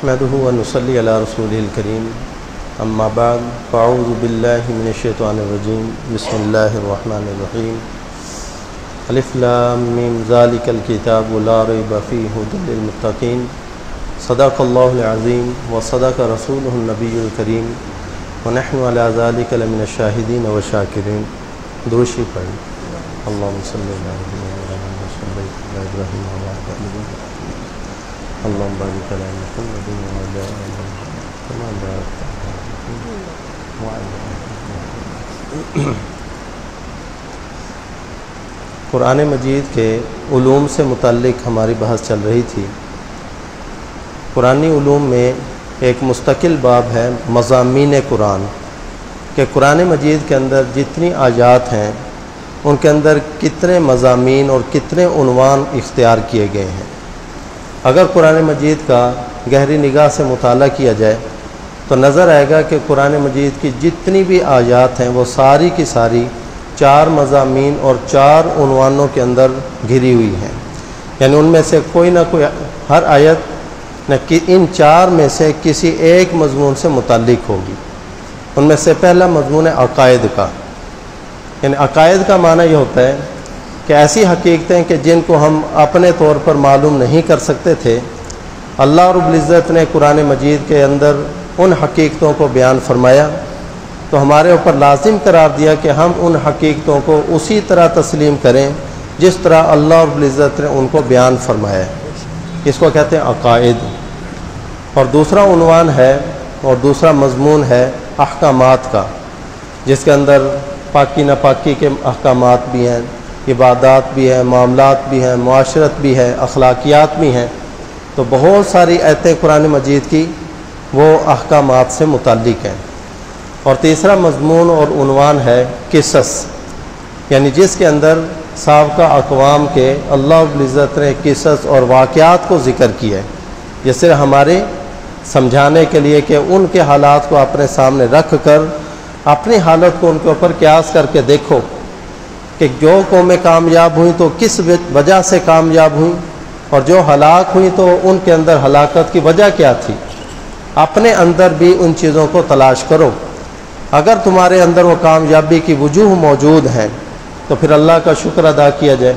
نحمده ونصلي على رسوله الكريم اما بعد فاعوذ بالله من الشيطان الرجيم بسم الله الرحمن الرحيم الف لام میم ذلك الكتاب لا ريب فيه هدى للمتقين صدق الله العظيم وصدق رسوله النبي الكريم ونحن على ذلك لمن الشاهدين والشاكرين. درود شریف پڑھیں. اللهم صل على محمد وعلى آل ابراہیم اللهم بارك على محمد وعلى آل محمد كما باركت على محمد وعلى آل محمد. قرآن مجید کے علوم سے متعلق ہماری بحث چل رہی تھی. قرآنی علوم میں ایک مستقل باب ہے مضامین قرآن، کہ قرآن مجید کے اندر جتنی آیات ہیں ان کے اندر کتنے مضامین اور کتنے عنوان اختیار کیے گئے ہیں. اگر قرآن مجید کا گہری نگاہ سے مطالعہ کیا جائے تو نظر آئے گا کہ قرآن مجید کی جتنی بھی آیات ہیں وہ ساری کی ساری 4 مضامین اور 4 عنوانوں کے اندر گھری ہوئی ہیں. یعنی ان میں سے کوئی نہ کوئی ہر آیت نہ ان 4 میں سے کسی ایک مضمون سے متعلق ہوگی. ان میں سے پہلا مضمون ہے عقائد کا. یعنی عقائد کا معنی یہ ہوتا ہے کہ ایسی حقیقتیں کہ جن کو ہم اپنے طور پر معلوم نہیں کر سکتے تھے، اللہ رب العزت نے قرآن مجید کے اندر ان حقیقتوں کو بیان فرمایا تو ہمارے اوپر لازم قرار دیا کہ ہم ان حقیقتوں کو اسی طرح تسلیم کریں جس طرح اللہ رب العزت نے ان کو بیان فرمایا. اس کو کہتے ہیں عقائد. اور دوسرا عنوان ہے اور دوسرا مضمون ہے احکامات کا، جس کے اندر پاکی ناپاکی کے احکامات بھی ہیں، عبادات بھی ہیں، معاملات بھی ہیں، معاشرت بھی ہے، اخلاقیات بھی ہیں. تو بہت ساری آیتیں قرآن مجید کی وہ احکامات سے متعلق ہیں. اور تیسرا مضمون اور عنوان ہے قصص، یعنی جس کے اندر سابقہ اقوام کے اللہ رب العزت نے قصص اور واقعات کو ذکر کیا ہے، جسے ہمارے سمجھانے کے لیے کہ ان کے حالات کو اپنے سامنے رکھ کر اپنی حالت کو ان کے اوپر قیاس کر کے دیکھو کہ جو قومیں کامیاب ہوئیں تو کس وجہ سے کامیاب ہوئیں، اور جو ہلاک ہوئیں تو ان کے اندر ہلاکت کی وجہ کیا تھی. اپنے اندر بھی ان چیزوں کو تلاش کرو. اگر تمہارے اندر وہ کامیابی کی وجوہ موجود ہیں تو پھر اللہ کا شکر ادا کیا جائے.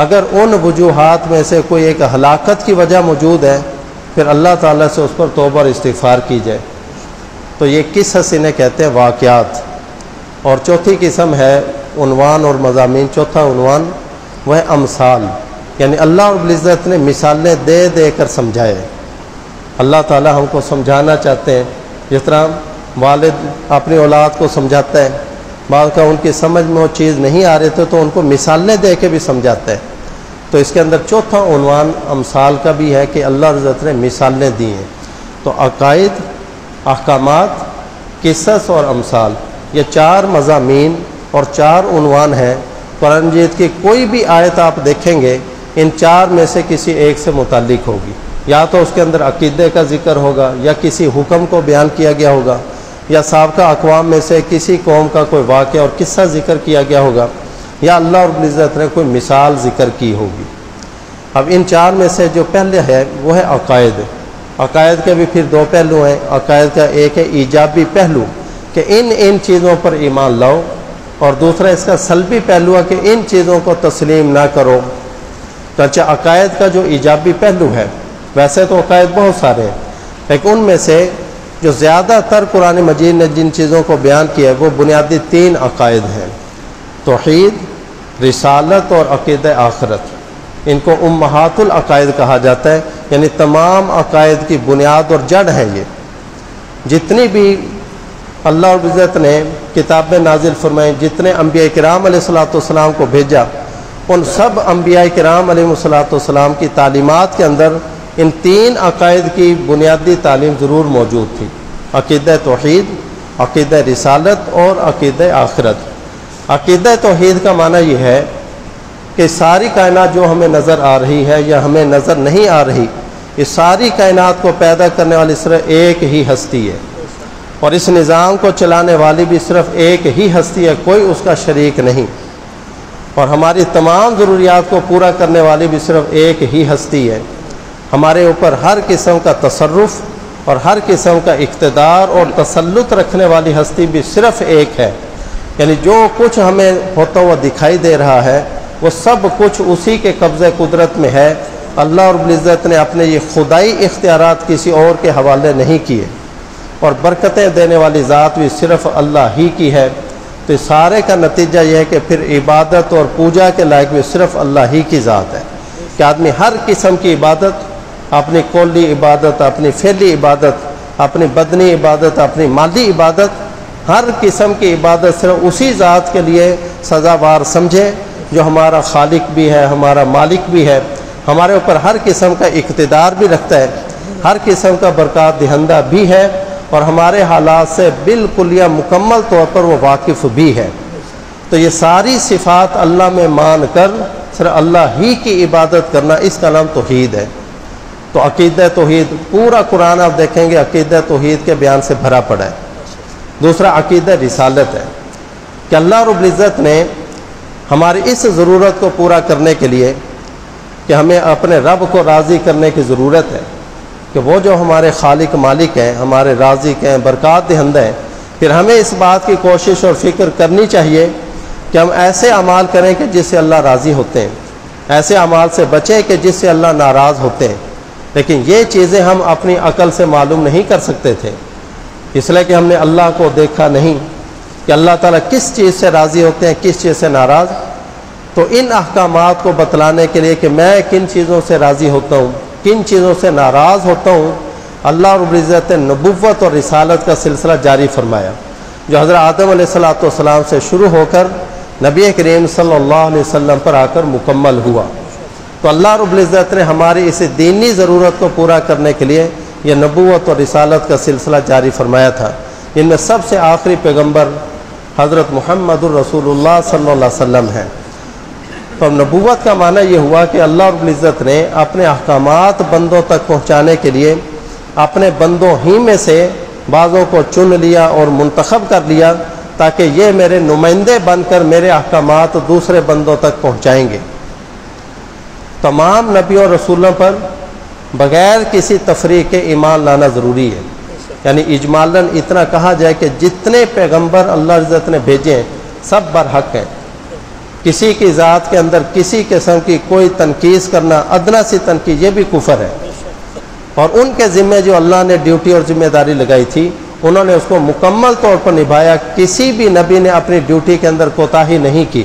اگر ان وجوہات میں سے کوئی ایک ہلاکت کی وجہ موجود ہے پھر اللہ تعالیٰ سے اس پر توبہ اور استغفار کی جائے. تو یہ قصص انہیں کہتے ہیں واقعات. اور چوتھی قسم ہے عنوان اور مضامین. چوتھا عنوان وہ ہے امثال، یعنی اللہ رب العزت نے مثالیں دے دے کر سمجھائے. اللہ تعالیٰ ہم کو سمجھانا چاہتے ہیں، جس طرح والد اپنی اولاد کو سمجھاتا ہے، بعض کا ان کی سمجھ میں وہ چیز نہیں آ رہے تھے تو ان کو مثالیں دے کے بھی سمجھاتا ہے. تو اس کے اندر چوتھا عنوان امثال کا بھی ہے کہ اللہ رب العزت نے مثالیں دی ہیں. تو عقائد، احکامات، قصص اور امثال، یہ 4 مضامین اور 4 عنوان ہیں. قرآن مجید کی کوئی بھی آیت آپ دیکھیں گے ان 4 میں سے کسی ایک سے متعلق ہوگی. یا تو اس کے اندر عقیدے کا ذکر ہوگا، یا کسی حکم کو بیان کیا گیا ہوگا، یا سابقہ اقوام میں سے کسی قوم کا کوئی واقعہ اور قصہ ذکر کیا گیا ہوگا، یا اللہ رب العزت نے کوئی مثال ذکر کی ہوگی. اب ان 4 میں سے جو پہلے ہے وہ ہے عقائد. عقائد کے بھی پھر 2 پہلو ہیں. عقائد کا ایک ہے ایجابی پہلو کہ ان چیزوں پر ایمان لاؤ، اور دوسرا اس کا سلبی پہلو ہے کہ ان چیزوں کو تسلیم نہ کرو. تو اچھا، عقائد کا جو ایجابی پہلو ہے، ویسے تو عقائد بہت سارے ہیں، لیکن ان میں سے جو زیادہ تر قرآن مجید نے جن چیزوں کو بیان کیا ہے وہ بنیادی 3 عقائد ہیں: توحید، رسالت اور عقیدہ آخرت. ان کو امہات العقائد کہا جاتا ہے، یعنی تمام عقائد کی بنیاد اور جڑ ہیں. یہ جتنی بھی اللہ رب العزت نے کتابیں نازل فرمائیں، جتنے انبیاء کرام علیہ الصلوۃ والسلام کو بھیجا، ان سب انبیاء کرام علیہ الصلوۃ والسلام کی تعلیمات کے اندر ان 3 عقائد کی بنیادی تعلیم ضرور موجود تھی: عقیدہ توحید، عقیدہ رسالت اور عقیدہ آخرت. عقیدہ توحید کا معنی یہ ہے کہ ساری کائنات جو ہمیں نظر آ رہی ہے یا ہمیں نظر نہیں آ رہی، اس ساری کائنات کو پیدا کرنے والی صرف ایک ہی ہستی ہے، اور اس نظام کو چلانے والی بھی صرف ایک ہی ہستی ہے، کوئی اس کا شریک نہیں. اور ہماری تمام ضروریات کو پورا کرنے والی بھی صرف ایک ہی ہستی ہے. ہمارے اوپر ہر قسم کا تصرف اور ہر قسم کا اقتدار اور تسلط رکھنے والی ہستی بھی صرف ایک ہے۔ یعنی جو کچھ ہمیں ہوتا ہوا دکھائی دے رہا ہے وہ سب کچھ اسی کے قبضہ قدرت میں ہے۔ اللہ رب العزت نے اپنے یہ خدائی اختیارات کسی اور کے حوالے نہیں کیے، اور برکتیں دینے والی ذات بھی صرف اللہ ہی کی ہے۔ تو سارے کا نتیجہ یہ ہے کہ پھر عبادت اور پوجا کے لائق بھی صرف اللہ ہی کی ذات ہے، کہ آدمی ہر قسم کی عبادت، اپنی قولی عبادت، اپنی فعلی عبادت، اپنی بدنی عبادت، اپنی مالی عبادت، ہر قسم کی عبادت صرف اسی ذات کے لیے سزاوار سمجھے جو ہمارا خالق بھی ہے، ہمارا مالک بھی ہے، ہمارے اوپر ہر قسم کا اقتدار بھی رکھتا ہے، ہر قسم کا برکات دہندہ بھی ہے، اور ہمارے حالات سے بالکل یا مکمل طور پر وہ واقف بھی ہے۔ تو یہ ساری صفات اللہ میں مان کر صرف اللہ ہی کی عبادت کرنا، اس کا نام توحید ہے۔ تو عقیدہ توحید پورا قرآن آپ دیکھیں گے عقیدہ توحید کے بیان سے بھرا پڑا ہے۔ دوسرا عقیدہ رسالت ہے، کہ اللہ رب العزت نے ہماری اس ضرورت کو پورا کرنے کے لیے کہ ہمیں اپنے رب کو راضی کرنے کی ضرورت ہے، کہ وہ جو ہمارے خالق مالک ہیں، ہمارے رازق ہیں، برکات دہندہ ہیں، پھر ہمیں اس بات کی کوشش اور فکر کرنی چاہیے کہ ہم ایسے اعمال کریں کہ جس سے اللہ راضی ہوتے ہیں، ایسے اعمال سے بچیں کہ جس سے اللہ ناراض ہوتے ہیں۔ لیکن یہ چیزیں ہم اپنی عقل سے معلوم نہیں کر سکتے تھے، اس لیے کہ ہم نے اللہ کو دیکھا نہیں کہ اللہ تعالیٰ کس چیز سے راضی ہوتے ہیں، کس چیز سے ناراض۔ تو ان احکامات کو بتلانے کے لیے کہ میں کن چیزوں سے راضی ہوتا ہوں، کن چیزوں سے ناراض ہوتا ہوں، اللہ رب العزت نے نبوت اور رسالت کا سلسلہ جاری فرمایا، جو حضرت آدم علیہ السلام سے شروع ہو کر نبی کریم صلی اللہ علیہ وسلم پر آ کر مکمل ہوا۔ تو اللہ رب العزت نے ہماری اس دینی ضرورت کو پورا کرنے کے لیے یہ نبوت اور رسالت کا سلسلہ جاری فرمایا تھا۔ ان میں سب سے آخری پیغمبر حضرت محمد الرسول اللہ صلی اللہ علیہ وسلم ہیں۔ تو نبوت کا معنی یہ ہوا کہ اللہ رب العزت نے اپنے احکامات بندوں تک پہنچانے کے لیے اپنے بندوں ہی میں سے بعضوں کو چن لیا اور منتخب کر لیا، تاکہ یہ میرے نمائندے بن کر میرے احکامات دوسرے بندوں تک پہنچائیں گے۔ تمام نبیوں اور رسولوں پر بغیر کسی تفریق کے ایمان لانا ضروری ہے۔ یعنی اجمالاً اتنا کہا جائے کہ جتنے پیغمبر اللہ عزت نے بھیجے ہیں سب برحق ہیں، کسی کی ذات کے اندر کسی قسم کی کوئی تنقیص کرنا، ادنا سی تنقیص، یہ بھی کفر ہے۔ اور ان کے ذمہ جو اللہ نے ڈیوٹی اور ذمہ داری لگائی تھی انہوں نے اس کو مکمل طور پر نبھایا، کسی بھی نبی نے اپنی ڈیوٹی کے اندر کوتاہی نہیں کی۔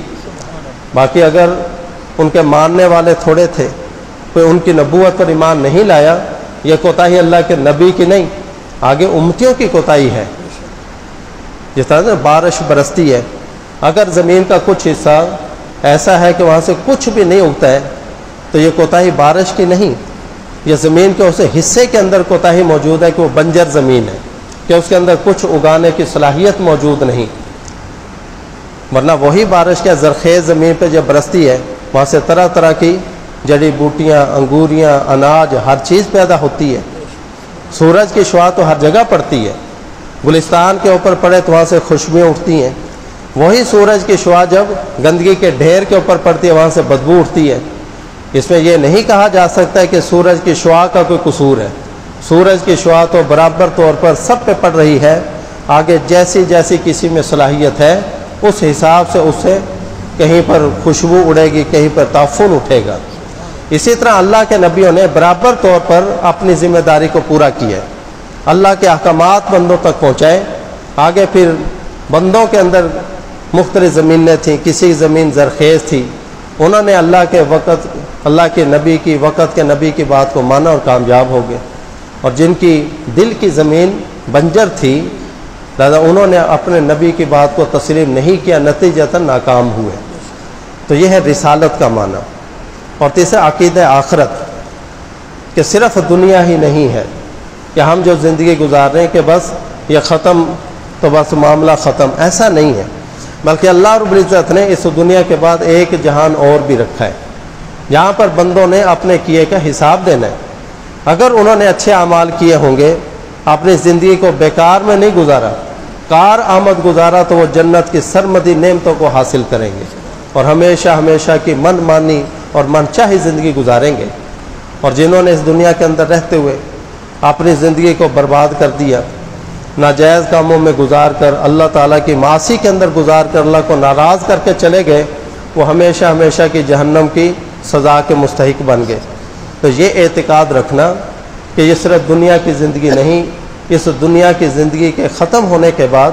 باقی اگر ان کے ماننے والے تھوڑے تھے، کوئی ان کی نبوت پر ایمان نہیں لایا، یہ کوتاہی اللہ کے نبی کی نہیں، آگے امتیوں کی کوتاہی ہے۔ جس طرح سے بارش برستی ہے، اگر زمین کا کچھ حصہ ایسا ہے کہ وہاں سے کچھ بھی نہیں اگتا ہے تو یہ کوتاہی بارش کی نہیں، یہ زمین کے اس حصے کے اندر کوتاہی موجود ہے کہ وہ بنجر زمین ہے، کہ اس کے اندر کچھ اگانے کی صلاحیت موجود نہیں۔ ورنہ وہی بارش کیا زرخیز زمین پہ جب برستی ہے وہاں سے طرح طرح کی جڑی بوٹیاں، انگوریاں، اناج، ہر چیز پیدا ہوتی ہے۔ سورج کی شعاع تو ہر جگہ پڑتی ہے، گلستان کے اوپر پڑے تو وہاں سے خوشبوئیں اٹھتی ہیں، وہی سورج کی شعاع جب گندگی کے ڈھیر کے اوپر پڑتی ہے وہاں سے بدبو اٹھتی ہے۔ اس میں یہ نہیں کہا جا سکتا ہے کہ سورج کی شعاع کا کوئی قصور ہے، سورج کی شعاع تو برابر طور پر سب پہ پڑ رہی ہے، آگے جیسی جیسی کسی میں صلاحیت ہے اس حساب سے اس سے کہیں پر خوشبو اڑے گی، کہیں پر تعفن اٹھے گا۔ اسی طرح اللہ کے نبیوں نے برابر طور پر اپنی ذمہ داری کو پورا کیا، اللہ کے احکامات بندوں تک پہنچائے۔ آگے پھر بندوں کے اندر مختلف زمینیں تھیں، کسی زمین زرخیز تھی، انہوں نے اللہ کے نبی کی وقت کے نبی کی بات کو مانا اور کامیاب ہو گئے، اور جن کی دل کی زمین بنجر تھی لہذا انہوں نے اپنے نبی کی بات کو تسلیم نہیں کیا، نتیجتاً ناکام ہوئے۔ تو یہ ہے رسالت کا معنی۔ اور تیسرا عقیدہ آخرت، کہ صرف دنیا ہی نہیں ہے کہ ہم جو زندگی گزار رہے ہیں کہ بس یہ ختم تو بس معاملہ ختم، ایسا نہیں ہے، بلکہ اللہ رب العزت نے اس دنیا کے بعد ایک جہان اور بھی رکھا ہے جہاں پر بندوں نے اپنے کیے کا حساب دینا ہے۔ اگر انہوں نے اچھے اعمال کیے ہوں گے، اپنی زندگی کو بیکار میں نہیں گزارا، کار آمد گزارا، تو وہ جنت کی سرمدی نعمتوں کو حاصل کریں گے اور ہمیشہ ہمیشہ کی من مانی اور من چاہی زندگی گزاریں گے۔ اور جنہوں نے اس دنیا کے اندر رہتے ہوئے اپنی زندگی کو برباد کر دیا، ناجائز کاموں میں گزار کر، اللہ تعالیٰ کی معاصی کے اندر گزار کر اللہ کو ناراض کر کے چلے گئے، وہ ہمیشہ ہمیشہ کی جہنم کی سزا کے مستحق بن گئے۔ تو یہ اعتقاد رکھنا کہ یہ صرف دنیا کی زندگی نہیں، اس دنیا کی زندگی کے ختم ہونے کے بعد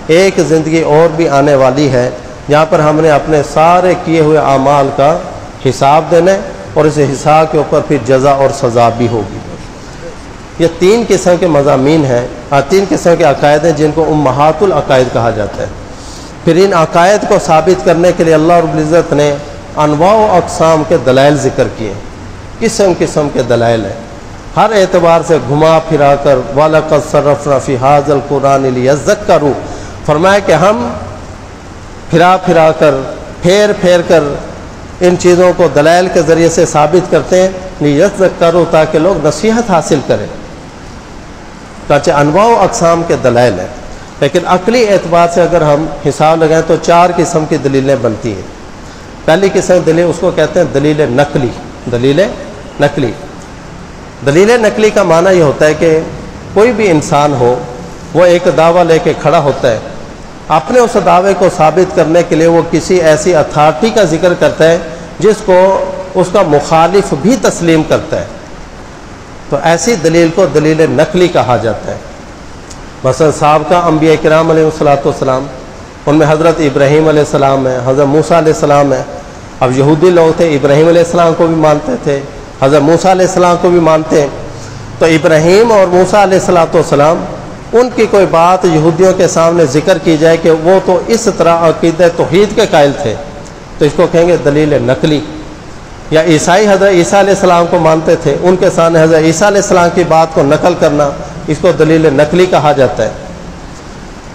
ایک زندگی اور بھی آنے والی ہے، جہاں پر ہم نے اپنے سارے کیے ہوئے اعمال کا حساب دینا ہے، اور اس حساب کے اوپر پھر جزا اور سزا بھی ہوگی۔ یہ 3 قسم کے مضامین ہیں، 3 قسم کے عقائد ہیں جن کو امہات العقائد کہا جاتا ہے۔ پھر ان عقائد کو ثابت کرنے کے لیے اللہ رب العزت نے انواع و اقسام کے دلائل ذکر کیے، قسم قسم کے دلائل ہیں، ہر اعتبار سے گھما پھرا کر وَلَقَدْ صَرَّفْنَا فِي هَذَا الْقُرْآنِ لِيَذَّكَّرُوا، فرمایا کہ ہم پھرا پھرا کر پھیر پھیر کر ان چیزوں کو دلائل کے ذریعے سے ثابت کرتے ہیں، لِيَذَّكَّرُوا، تاکہ لوگ نصیحت حاصل کریں۔ انواع و اقسام کے دلائل ہیں، لیکن عقلی اعتبار سے اگر ہم حساب لگائیں تو 4 قسم کی دلیلیں بنتی ہیں۔ پہلی قسم دلیل اس کو کہتے ہیں دلیل نقلی۔ دلیل نقلی، دلیل نقلی کا معنی یہ ہوتا ہے کہ کوئی بھی انسان ہو، وہ ایک دعویٰ لے کے کھڑا ہوتا ہے، اپنے اس دعوے کو ثابت کرنے کے لیے وہ کسی ایسی اتھارٹی کا ذکر کرتا ہے جس کو اس کا مخالف بھی تسلیم کرتا ہے، تو ایسی دلیل کو دلیل نقلی کہا جاتا ہے۔ مثلا سابقہ انبیاء کرام علیہ السلام، ان میں حضرت ابراہیم علیہ السلام ہے، حضرت موسیٰ علیہ السلام ہے۔ اب یہودی لوگ تھے، ابراہیم علیہ السلام کو بھی مانتے تھے، حضرت موسیٰ علیہ السلام کو بھی مانتے ہیں، تو ابراہیم اور موسیٰ علیہ السلام ان کی کوئی بات یہودیوں کے سامنے ذکر کی جائے کہ وہ تو اس طرح عقیدہ توحید کے قائل تھے، تو اس کو کہیں گے دلیل نقلی۔ یا عیسائی حضرت عیسیٰ علیہ السلام کو مانتے تھے، ان کے سامنے حضرت عیسیٰ علیہ السلام کی بات کو نقل کرنا، اس کو دلیل نقلی کہا جاتا ہے۔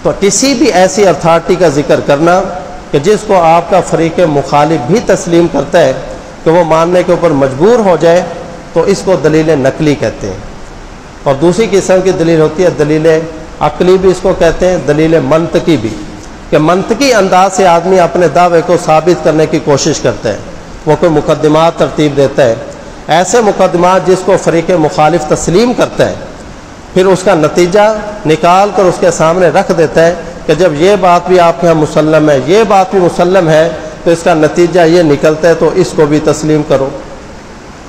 تو کسی بھی ایسی اتھارٹی کا ذکر کرنا کہ جس کو آپ کا فریق مخالف بھی تسلیم کرتا ہے کہ وہ ماننے کے اوپر مجبور ہو جائے، تو اس کو دلیل نقلی کہتے ہیں۔ اور دوسری قسم کی دلیل ہوتی ہے دلیل عقلی بھی اس کو کہتے ہیں، دلیل منطقی بھی، کہ منطقی انداز سے آدمی اپنے دعوے کو ثابت کرنے کی کوشش کرتا ہے، وہ کوئی مقدمات ترتیب دیتا ہے، ایسے مقدمات جس کو فریق مخالف تسلیم کرتا ہے، پھر اس کا نتیجہ نکال کر اس کے سامنے رکھ دیتا ہے کہ جب یہ بات بھی آپ کے یہاں مسلم ہے، یہ بات بھی مسلم ہے، تو اس کا نتیجہ یہ نکلتا ہے، تو اس کو بھی تسلیم کرو۔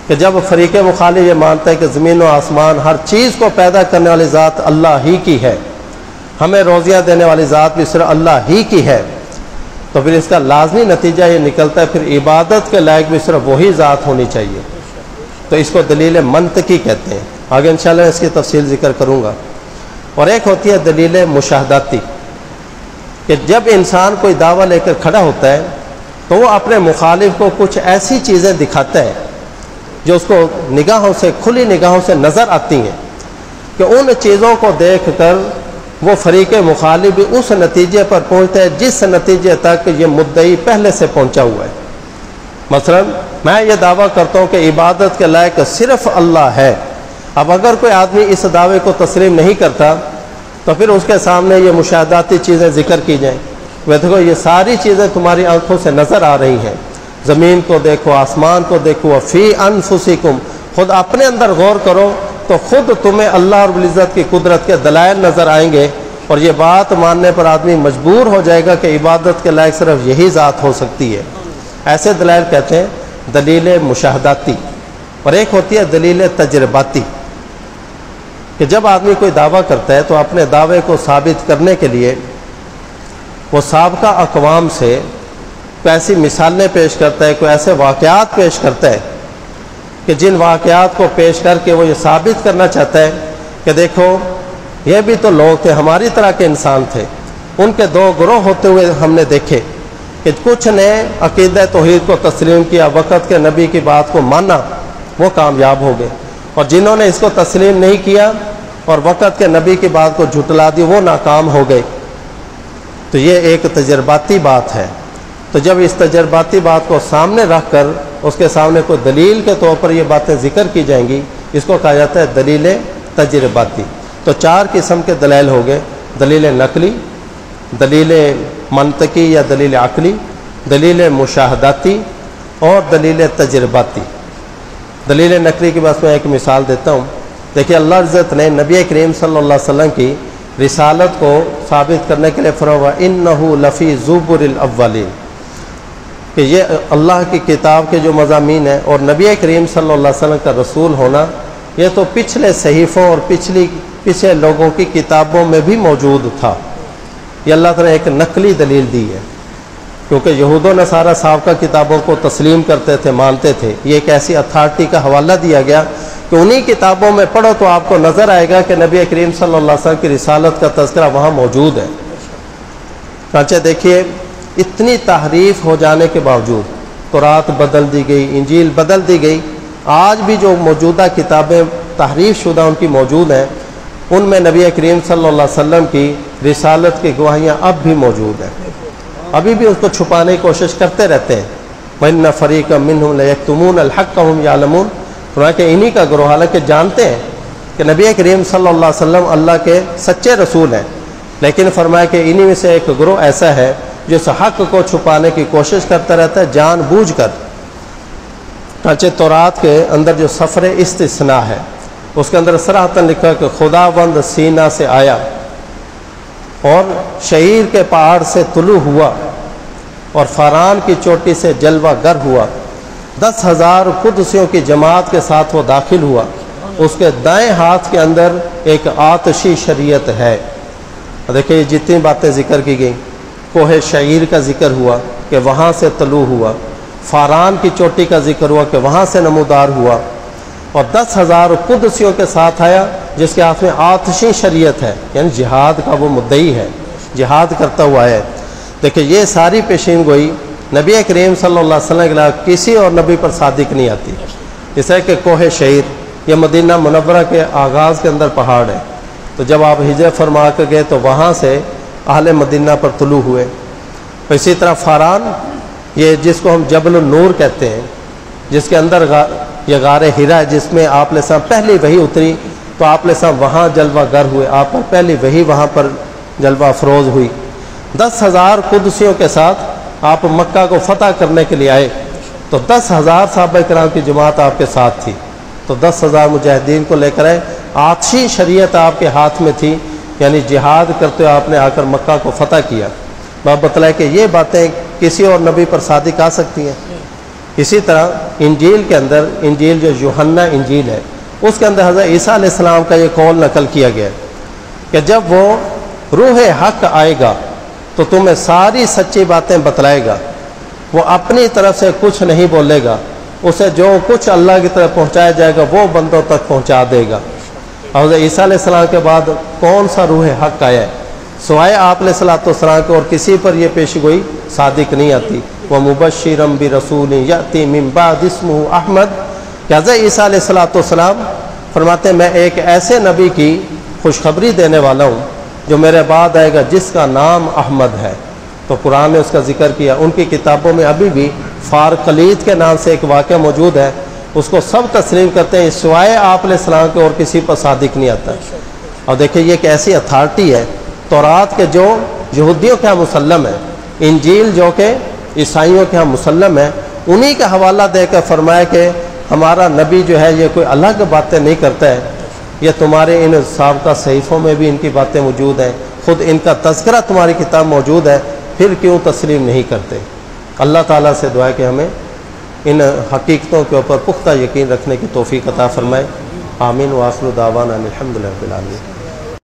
کہ جب فریق مخالف یہ مانتا ہے کہ زمین و آسمان ہر چیز کو پیدا کرنے والی ذات اللہ ہی کی ہے، ہمیں روزیاں دینے والی ذات بھی صرف اللہ ہی کی ہے، تو پھر اس کا لازمی نتیجہ یہ نکلتا ہے پھر عبادت کے لائق بھی صرف وہی ذات ہونی چاہیے، تو اس کو دلیل منطقی کہتے ہیں۔ آگے انشاءاللہ اس کی تفصیل ذکر کروں گا۔ اور ایک ہوتی ہے دلیل مشاہداتی، کہ جب انسان کوئی دعویٰ لے کر کھڑا ہوتا ہے تو وہ اپنے مخالف کو کچھ ایسی چیزیں دکھاتا ہے جو اس کو نگاہوں سے، کھلی نگاہوں سے نظر آتی ہیں، کہ ان چیزوں کو دیکھ کر وہ فریق مخالف بھی اس نتیجے پر پہنچتا ہے جس نتیجے تک یہ مدعی پہلے سے پہنچا ہوا ہے۔ مثلا میں یہ دعویٰ کرتا ہوں کہ عبادت کے لائق صرف اللہ ہے، اب اگر کوئی آدمی اس دعوے کو تسلیم نہیں کرتا تو پھر اس کے سامنے یہ مشاہداتی چیزیں ذکر کی جائیں، وہ دیکھو یہ ساری چیزیں تمہاری آنکھوں سے نظر آ رہی ہیں، زمین کو دیکھو، آسمان کو دیکھو، فی انفسکم، خود اپنے اندر غور کرو تو خود تمہیں اللہ رب العزت کی قدرت کے دلائل نظر آئیں گے، اور یہ بات ماننے پر آدمی مجبور ہو جائے گا کہ عبادت کے لائق صرف یہی ذات ہو سکتی ہے۔ ایسے دلائل کہتے ہیں دلیل مشاہداتی۔ اور ایک ہوتی ہے دلیل تجرباتی، کہ جب آدمی کوئی دعویٰ کرتا ہے تو اپنے دعوے کو ثابت کرنے کے لیے وہ سابقہ اقوام سے کوئی ایسی مثالیں پیش کرتا ہے، کوئی ایسے واقعات پیش کرتا ہے کہ جن واقعات کو پیش کر کے وہ یہ ثابت کرنا چاہتا ہے کہ دیکھو یہ بھی تو لوگ تھے، ہماری طرح کے انسان تھے، ان کے 2 گروہ ہوتے ہوئے ہم نے دیکھے کہ کچھ نے عقیدہ توحید کو تسلیم کیا، وقت کے نبی کی بات کو مانا، وہ کامیاب ہو گئے، اور جنہوں نے اس کو تسلیم نہیں کیا اور وقت کے نبی کی بات کو جھٹلا دی وہ ناکام ہو گئے۔ تو یہ ایک تجرباتی بات ہے۔ تو جب اس تجرباتی بات کو سامنے رکھ کر اس کے سامنے کوئی دلیل کے طور پر یہ باتیں ذکر کی جائیں گی، اس کو کہا جاتا ہے دلیل تجرباتی۔ تو 4 قسم کے دلائل ہو گئے، دلیل نقلی، دلیل منطقی یا دلیل عقلی، دلیل مشاہداتی اور دلیل تجرباتی۔ دلیل نقلی کی بات میں ایک مثال دیتا ہوں دیکھیے اللہ عزت نے نبی کریم صلی اللہ علیہ وسلم کی رسالت کو ثابت کرنے کے لیے فرمایا انہ لفی زبر الاولین، کہ یہ اللہ کی کتاب کے جو مضامین ہیں اور نبی کریم صلی اللہ علیہ وسلم کا رسول ہونا یہ تو پچھلے صحیفوں اور پچھلے لوگوں کی کتابوں میں بھی موجود تھا۔ یہ اللہ تعالیٰ نے ایک نقلی دلیل دی ہے، کیونکہ یہود و نصارہ سابقہ کتابوں کو تسلیم کرتے تھے، مانتے تھے۔ یہ ایک ایسی اتھارٹی کا حوالہ دیا گیا کہ انہی کتابوں میں پڑھو تو آپ کو نظر آئے گا کہ نبی کریم صلی اللہ علیہ وسلم کی رسالت کا تذکرہ وہاں موجود ہے۔ چنانچہ دیکھیے اتنی تحریف ہو جانے کے باوجود تورات بدل دی گئی، انجیل بدل دی گئی، آج بھی جو موجودہ کتابیں تحریف شدہ ان کی موجود ہیں، ان میں نبی کریم صلی اللہ علیہ وسلم کی رسالت کی گواہیاں اب بھی موجود ہیں، ابھی بھی اس کو چھپانے کی کوشش کرتے رہتے ہیں۔ وَإِنَّ فَرِيقًا مِّنْهُمْ لَيَكْتُمُونَ الْحَقَّ وَهُمْ يَعْلَمُونَ، فرمایا کہ انہی کا گروہ حالانکہ جانتے ہیں کہ نبی کریم صلی اللہ علیہ وسلم اللہ کے سچے رسول ہیں، لیکن فرمایا کہ انہی میں سے ایک گروہ ایسا ہے جو اس حق کو چھپانے کی کوشش کرتا رہتا ہے جان بوجھ کر۔ چنانچہ تورات کے اندر جو سفر استثناء ہے اس کے اندر صراحتاً لکھا کہ خداوند سینا سے آیا اور شعیر کے پہاڑ سے طلوع ہوا اور فاران کی چوٹی سے جلوہ گر ہوا، 10,000 قدسیوں کی جماعت کے ساتھ وہ داخل ہوا، اس کے دائیں ہاتھ کے اندر ایک آتشی شریعت ہے۔ دیکھیں جتنی باتیں ذکر کی گئیں، کوہ شعیر کا ذکر ہوا کہ وہاں سے طلوع ہوا، فاران کی چوٹی کا ذکر ہوا کہ وہاں سے نمودار ہوا، اور 10,000 قدسیوں کے ساتھ آیا جس کے ہاتھ میں آتشی شریعت ہے، یعنی جہاد کا وہ مدعی ہے، جہاد کرتا ہوا ہے۔ دیکھیں یہ ساری پیشین گوئی نبی کریم صلی اللہ علیہ وسلم کے علاوہ کسی اور نبی پر صادق نہیں آتی۔ جیسے کہ کوہ شعیر یہ مدینہ منورہ کے آغاز کے اندر پہاڑ ہے، تو جب آپ ہجرت فرما کر گئے تو وہاں سے اہل مدینہ پر طلوع ہوئے۔ اسی طرح فاران یہ جس کو ہم جبل النور کہتے ہیں، جس کے اندر یہ غار ہرا ہے، جس میں آپ علیہ السلام پہلی وحی اتری، تو آپ علیہ السلام وہاں جلوہ گر ہوئے، آپ پر پہلی وحی وہاں پر جلوہ افروز ہوئی۔ 10,000 قدسیوں کے ساتھ آپ مکہ کو فتح کرنے کے لیے آئے، تو 10,000 صحابہ کرام کی جماعت آپ کے ساتھ تھی، تو 10,000 مجاہدین کو لے کر آئے، آتشی شریعت آپ کے ہاتھ میں تھی، یعنی جہاد کرتے ہوئے آپ نے آ کر مکہ کو فتح کیا۔ بات بتلایا کہ یہ باتیں کسی اور نبی پر صادق آ سکتی ہیں۔ اسی طرح انجیل کے اندر، انجیل جو یوحنا انجیل ہے، اس کے اندر حضرت عیسیٰ علیہ السلام کا یہ قول نقل کیا گیا کہ جب وہ روح حق آئے گا تو تمہیں ساری سچی باتیں بتلائے گا، وہ اپنی طرف سے کچھ نہیں بولے گا، اسے جو کچھ اللہ کی طرف پہنچایا جائے گا وہ بندوں تک پہنچا دے گا۔ حضرت عیسیٰ علیہ السلام کے بعد کون سا روح حق آیا ہے؟ سوائے آپ علیہ السلام کے اور کسی پر یہ پیشی گوئی صادق نہیں آتی۔ وَمُبَشِّرًا بِرَسُولٍ يَأْتِي مِن بَعْدِ اسْمُهُ احمد، کہ حضرت عیسیٰ علیہ السلام فرماتے ہیں میں ایک ایسے نبی کی خوشخبری دینے والا ہوں جو میرے بعد آئے گا جس کا نام احمد ہے۔ تو قرآن نے اس کا ذکر کیا، ان کی کتابوں میں ابھی بھی فارقلیت کے نام سے ایک واقعہ موجود ہے، اس کو سب تسلیم کرتے ہیں، سوائے آپ علیہ السلام کے اور کسی پر صادق نہیں آتا۔ اور دیکھیں یہ ایک ایسی اتھارٹی ہے، تورات کے جو یہودیوں کے ہاں مسلم ہے، انجیل جو کہ عیسائیوں کے ہاں مسلم ہے، انہی کا حوالہ دے کر فرمایا کہ ہمارا نبی جو ہے یہ کوئی الگ باتیں نہیں کرتا ہے، یہ تمہارے ان سابقہ صحیفوں میں بھی ان کی باتیں موجود ہیں، خود ان کا تذکرہ تمہاری کتاب موجود ہے، پھر کیوں تسلیم نہیں کرتے؟ اللہ تعالیٰ سے دعا ہے کہ ہمیں ان حقیقتوں کے اوپر پختہ یقین رکھنے کی توفیق عطا فرمائے۔ آمین۔ وآخر دعوانا الحمدللہ رب العالمین۔